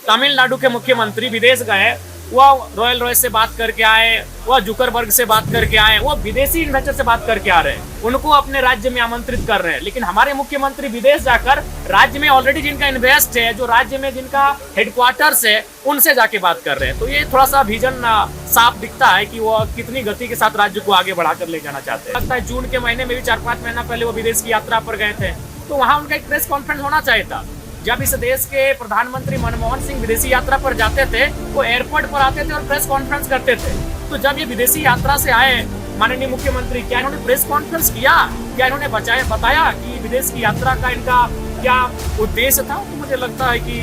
तमिलनाडु के मुख्यमंत्री विदेश गए, वो रॉयल रॉयस से बात करके आए, वो जुकरबर्ग से बात करके आए, वो विदेशी इन्वेस्टर से बात करके आ रहे हैं, उनको अपने राज्य में आमंत्रित कर रहे हैं। लेकिन हमारे मुख्यमंत्री विदेश जाकर राज्य में ऑलरेडी जिनका इन्वेस्ट है, जो राज्य में जिनका हेडक्वार्टर्स है, उनसे जाके बात कर रहे हैं। तो ये थोड़ा सा विजन साफ दिखता है कि वो कितनी गति के साथ राज्य को आगे बढ़ाकर ले जाना चाहते हैं। लगता है जून के महीने में भी 4-5 महीना पहले वो विदेश की यात्रा पर गए थे, तो वहाँ उनका एक प्रेस कॉन्फ्रेंस होना चाहिए था। जब इस देश के प्रधानमंत्री मनमोहन सिंह विदेशी यात्रा पर जाते थे, वो एयरपोर्ट पर आते थे और प्रेस कॉन्फ्रेंस करते थे। तो जब ये विदेशी यात्रा से आए माननीय मुख्यमंत्री, क्या इन्होंने प्रेस कॉन्फ्रेंस किया? क्या इन्होंने बताया कि विदेश की यात्रा का इनका क्या उद्देश्य था? तो मुझे लगता है कि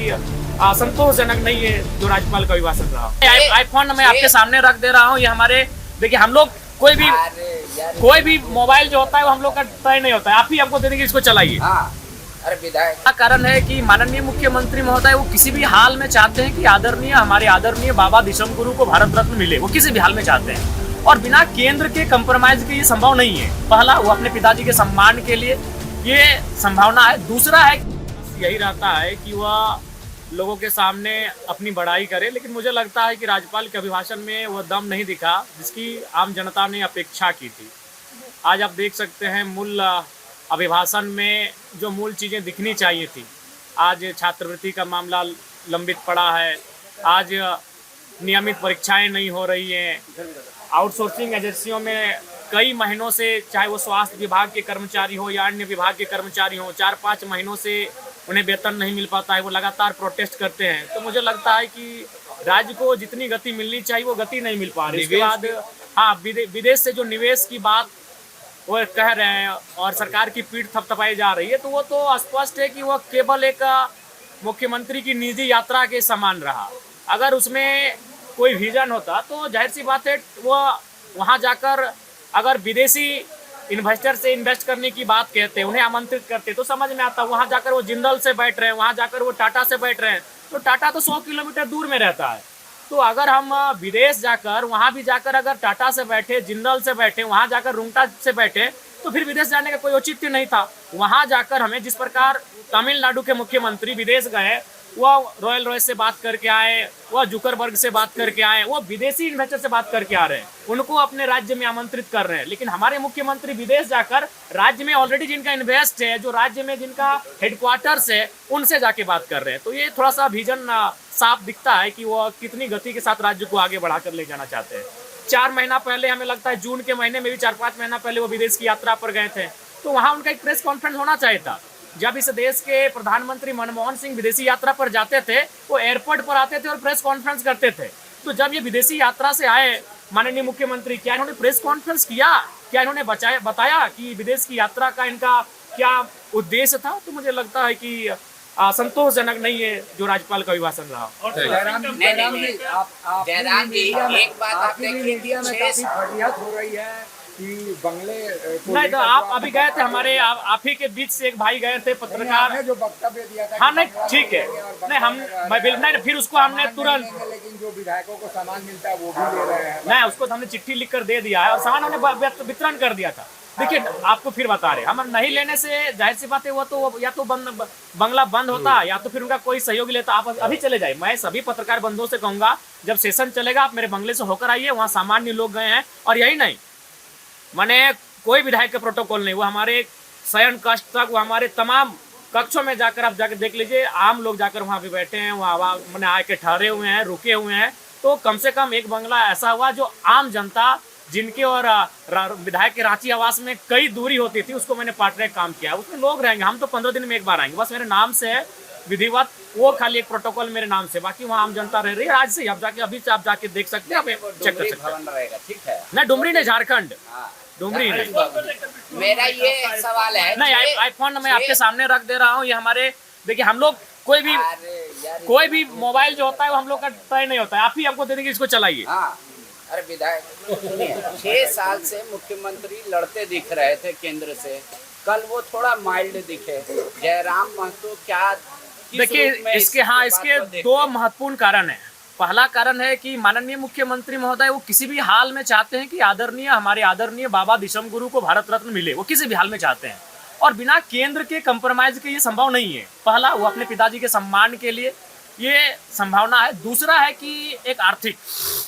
संतोषजनक नहीं है जो राज्यपाल का अभिभाषण रहा। आईफोन मैं आपके सामने रख दे रहा हूँ। ये हमारे देखिए, हम लोग कोई भी मोबाइल जो होता है वो हम लोग का तय नहीं होता है। आप ही हमको दे देंगे, इसको चलाइए। अरे विधायक का कारण है कि माननीय मुख्यमंत्री महोदय वो किसी भी हाल में चाहते हैं कि हमारे आदरणीय बाबा दिशम गुरु को भारत रत्न मिले। वो किसी भी हाल में चाहते हैं और बिना केंद्र के कंप्रोमाइज के ये संभव नहीं है। पहला, वो अपने पिताजी के सम्मान के लिए ये संभावना है। दूसरा है, यही रहता है कि वह लोगों के सामने अपनी बड़ाई करे। लेकिन मुझे लगता है कि राज्यपाल के अभिभाषण में वह दम नहीं दिखा जिसकी आम जनता ने अपेक्षा की थी। आज आप देख सकते हैं मूल अभिभाषण में जो मूल चीज़ें दिखनी चाहिए थी, आज छात्रवृत्ति का मामला लंबित पड़ा है, आज नियमित परीक्षाएं नहीं हो रही हैं, आउटसोर्सिंग एजेंसियों में कई महीनों से, चाहे वो स्वास्थ्य विभाग के कर्मचारी हो या अन्य विभाग के कर्मचारी हो, 4-5 महीनों से उन्हें वेतन नहीं मिल पाता है, वो लगातार प्रोटेस्ट करते हैं। तो मुझे लगता है कि राज्य को जितनी गति मिलनी चाहिए वो गति नहीं मिल पा रही। इसके बाद विदेश से जो निवेश की बात वो कह रहे हैं और सरकार की पीठ थपथपाई जा रही है, तो वो तो स्पष्ट है कि वो केवल एक मुख्यमंत्री की निजी यात्रा के समान रहा। अगर उसमें कोई विजन होता तो जाहिर सी बात है वो वहाँ जाकर अगर विदेशी इन्वेस्टर से इन्वेस्ट करने की बात कहते, उन्हें आमंत्रित करते, तो समझ में आता। वहाँ जाकर वो जिंदल से बैठ रहे हैं, वहाँ जाकर वो टाटा से बैठ रहे हैं, तो टाटा तो 100 किलोमीटर दूर में रहता है। तो अगर हम विदेश जाकर वहाँ भी जाकर अगर टाटा से बैठे, जिंदल से बैठे, वहाँ जाकर रुंगटा से बैठे, तो फिर विदेश जाने का कोई औचित्य नहीं था। वहाँ जाकर हमें जिस प्रकार तमिलनाडु के मुख्यमंत्री विदेश गए, वो रॉयल रॉयस से बात करके आए, वो जुकरबर्ग से बात करके आए, वो विदेशी इन्वेस्टर से बात करके आ रहे हैं, उनको अपने राज्य में आमंत्रित कर रहे हैं। लेकिन हमारे मुख्यमंत्री विदेश जाकर राज्य में ऑलरेडी जिनका इन्वेस्ट है, जो राज्य में जिनका हेडक्वार्टर्स है, उनसे जाके बात कर रहे हैं। तो ये थोड़ा सा विजन साफ दिखता है कि वो कितनी गति के साथ राज्य को आगे बढ़ाकर ले जाना चाहते हैं। 4 महीना पहले, हमें लगता है जून के महीने में भी 4-5 महीना पहले वो विदेश की यात्रा पर गए थे, तो वहाँ उनका एक प्रेस कॉन्फ्रेंस होना चाहिए था। जब इस देश के प्रधानमंत्री मनमोहन सिंह विदेशी यात्रा पर जाते थे, वो एयरपोर्ट पर आते थे और प्रेस कॉन्फ्रेंस करते थे। तो जब ये विदेशी यात्रा से आए माननीय मुख्यमंत्री, क्या इन्होंने प्रेस कॉन्फ्रेंस किया? क्या इन्होंने बताया कि विदेश की यात्रा का इनका क्या उद्देश्य था? तो मुझे लगता है कि संतोषजनक नहीं है जो राज्यपाल का अभिभाषण रहा। जयराम जी, एक बात आप देखिए, इंडिया में काफी फरियाद हो रही है कि बंगले नहीं, तो आप अभी गए थे, हमारे आप ही के बीच से एक भाई गए थे, पत्रकार ने जो वक्तव्य दिया था। हाँ, नहीं ठीक है, नहीं फिर उसको हमने तुरंत, लेकिन जो विधायकों को सामान मिलता है वो भी ले रहे हैं। नहीं, उसको हमने चिट्ठी लिख कर दे दिया है और सामान हमने वितरण कर दिया था। देखिए, आपको फिर बता रहे, हम नहीं लेने से जाहिर सी बात है वो तो या तो बंगला बंद होता या तो फिर उनका कोई सहयोगी लेता। आप अभी चले जाए। मैं सभी पत्रकार बंधुओं से कहूंगा, जब सेशन चलेगा आप मेरे बंगले से होकर आइए, वहाँ सामान्य लोग गए हैं। और यही नहीं, मैंने कोई विधायक का प्रोटोकॉल नहीं, वो हमारे शयन कक्ष तक, वो हमारे तमाम कक्षों में जाकर आप जाकर देख लीजिए, आम लोग जाकर वहाँ पे बैठे हैं, वहाँ मैंने आके ठहरे हुए हैं, रुके हुए हैं। तो कम से कम एक बंगला ऐसा हुआ जो आम जनता, जिनके और विधायक के रांची आवास में कई दूरी होती थी, उसको मैंने पार्ट ट्रैक काम किया। उसमें लोग रहेंगे, हम तो 15 दिन में एक बार आएंगे, बस मेरे नाम से है विधिवत, वो खाली एक प्रोटोकॉल मेरे नाम से, बाकी वहाँ आम जनता रह रही है। आज से आप जाके, अभी से आप जाके देख सकते हैं, चेक कर सकते हैं। ठीक है ना, डुमरी ने, झारखंड, डुमरी ने। मेरा ये सवाल है, नहीं, आईफोन मैं आपके सामने रख दे रहा हूँ। ये हमारे देखिए, हम लोग कोई भी मोबाइल जो होता है वो हम लोग का तय नहीं होता है। आप ही हमको दे देंगे, इसको चलाइए। अरे विधायक, 6 साल से मुख्यमंत्री लड़ते दिख रहे थे केंद्र से, कल वो थोड़ा माइल्ड दिखे। जयराम महतो क्या देखिए, इसके 2 महत्वपूर्ण कारण हैं। पहला कारण है कि माननीय मुख्यमंत्री महोदय वो किसी भी हाल में चाहते हैं कि हमारे आदरणीय बाबा दिशम गुरु को भारत रत्न मिले। वो किसी भी हाल में चाहते हैं और बिना केंद्र के कंप्रोमाइज के ये संभव नहीं है। पहला, वो अपने पिताजी के सम्मान के लिए ये संभावना है। दूसरा है कि एक आर्थिक,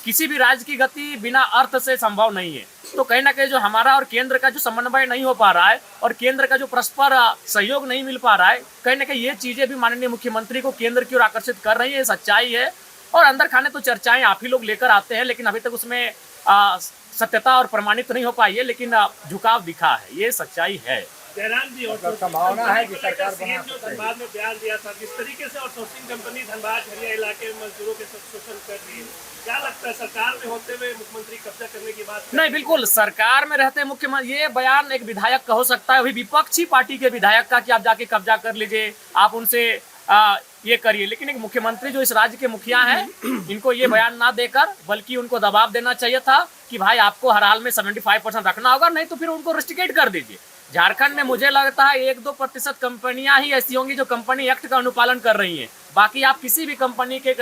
किसी भी राज्य की गति बिना अर्थ से संभव नहीं है। तो कहीं ना कहीं जो हमारा और केंद्र का जो समन्वय नहीं हो पा रहा है और केंद्र का जो परस्पर सहयोग नहीं मिल पा रहा है, कहीं ना कहीं ये चीजें भी माननीय मुख्यमंत्री को केंद्र की ओर आकर्षित कर रही है। ये सच्चाई है। और अंदर खाने तो चर्चाएं आप ही लोग लेकर आते हैं, लेकिन अभी तक उसमें सत्यता और प्रमाणित नहीं हो पाई है, लेकिन झुकाव दिखा है। ये सच्चाई है। जयराम जी, और संभावना है कि सरकार बना जो धनबाद में बयान दिया था, जिस तरीके से आउटसोर्सिंग कंपनी धनबाद झरिया इलाके में मजदूरों के साथ शोषण कर रही है, क्या लगता है सरकार में होते हुए मुख्यमंत्री कब्जा करने की बात? नहीं, बिल्कुल सरकार में रहते मुख्यमंत्री, ये बयान एक विधायक का हो सकता है, अभी विपक्षी पार्टी के विधायक का, कि आप जाके कब्जा कर लीजिए, आप उनसे ये करिए। लेकिन एक मुख्यमंत्री जो इस राज्य के मुखिया हैं, इनको ये बयान ना देकर बल्कि उनको दबाव देना चाहिए था कि भाई आपको हर हाल में 75% रखना होगा, नहीं तो फिर उनको रेस्ट्रिकेट कर दीजिए। झारखंड में मुझे लगता है 1-2% कंपनियां ही ऐसी होंगी जो कंपनी एक्ट का अनुपालन कर रही हैं। बाकी आप किसी भी कंपनी के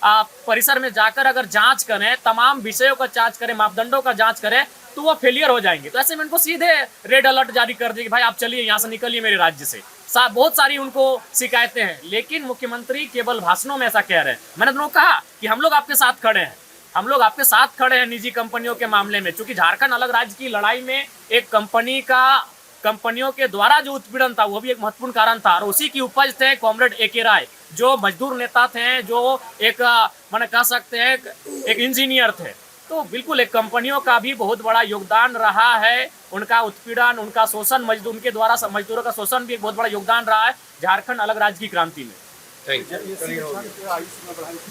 परिसर में जाकर अगर जांच करें, तमाम विषयों का जांच करें, मापदंडों का जांच करें, तो वो फेलियर हो जाएंगे। तो ऐसे में उनको सीधे रेड अलर्ट जारी कर दिए कि भाई आप चलिए यहाँ से, निकलिए मेरे राज्य से। बहुत सारी उनको शिकायतें हैं, लेकिन मुख्यमंत्री केवल भाषणों में ऐसा कह रहे हैं। मैंने तो कहा कि हम लोग आपके साथ खड़े हैं, हम लोग आपके साथ खड़े हैं निजी कंपनियों के मामले में। चूंकि झारखंड अलग राज्य की लड़ाई में एक कंपनियों के द्वारा जो उत्पीड़न था, वो भी एक महत्वपूर्ण कारण था। और उसी की उपज थे कॉमरेड ए.के. राय, जो मजदूर नेता थे, जो एक मैंने कह सकते हैं एक इंजीनियर थे। तो बिल्कुल एक कंपनियों का भी बहुत बड़ा योगदान रहा है। उनका उत्पीड़न, उनका शोषण, उनके द्वारा मजदूरों का शोषण भी एक बहुत बड़ा योगदान रहा है झारखंड अलग राज्य की क्रांति में।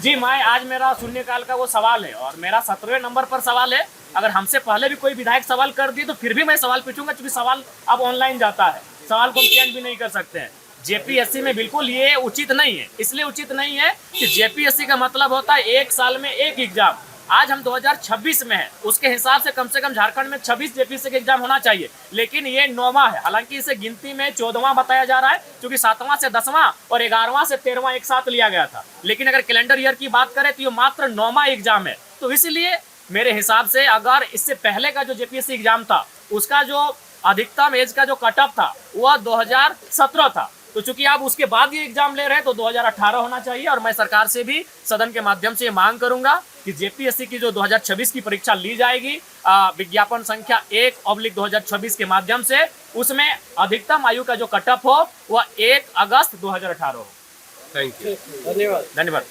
जी, मैं आज मेरा शून्यकाल का वो सवाल है और मेरा 17वें नंबर पर सवाल है। अगर हमसे पहले भी कोई विधायक सवाल कर दिए तो फिर भी मैं सवाल पूछूंगा, क्योंकि सवाल अब ऑनलाइन जाता है, सवाल को हम चेंज भी नहीं कर सकते हैं। जेपीएससी में बिल्कुल ये उचित नहीं है। इसलिए उचित नहीं है कि जेपीएससी का मतलब होता है एक साल में एक एग्जाम। आज हम 2026 में हैं, उसके हिसाब से कम झारखंड में 26 जेपीएससी के एग्जाम होना चाहिए, लेकिन ये 9वां है। हालांकि इसे गिनती में 14वां बताया जा रहा है, क्योंकि 7वां से 10वां और 11वां से 13वां एक साथ लिया गया था। लेकिन अगर कैलेंडर ईयर की बात करें तो ये मात्र 9वां एग्जाम है। तो इसलिए मेरे हिसाब से अगर इससे पहले का जो जेपीएससी एग्जाम था, उसका जो अधिकतम एज का जो कट ऑफ था वह 2017 था। तो चूंकि आप उसके बाद ये एग्जाम ले रहे हैं तो 2018 होना चाहिए। और मैं सरकार से भी सदन के माध्यम से ये मांग करूंगा कि जेपीएससी की जो 2026 की परीक्षा ली जाएगी विज्ञापन संख्या 1/2026 के माध्यम से, उसमें अधिकतम आयु का जो कट ऑफ हो वह 1 अगस्त 2018 हो। थैंक यू, धन्यवाद।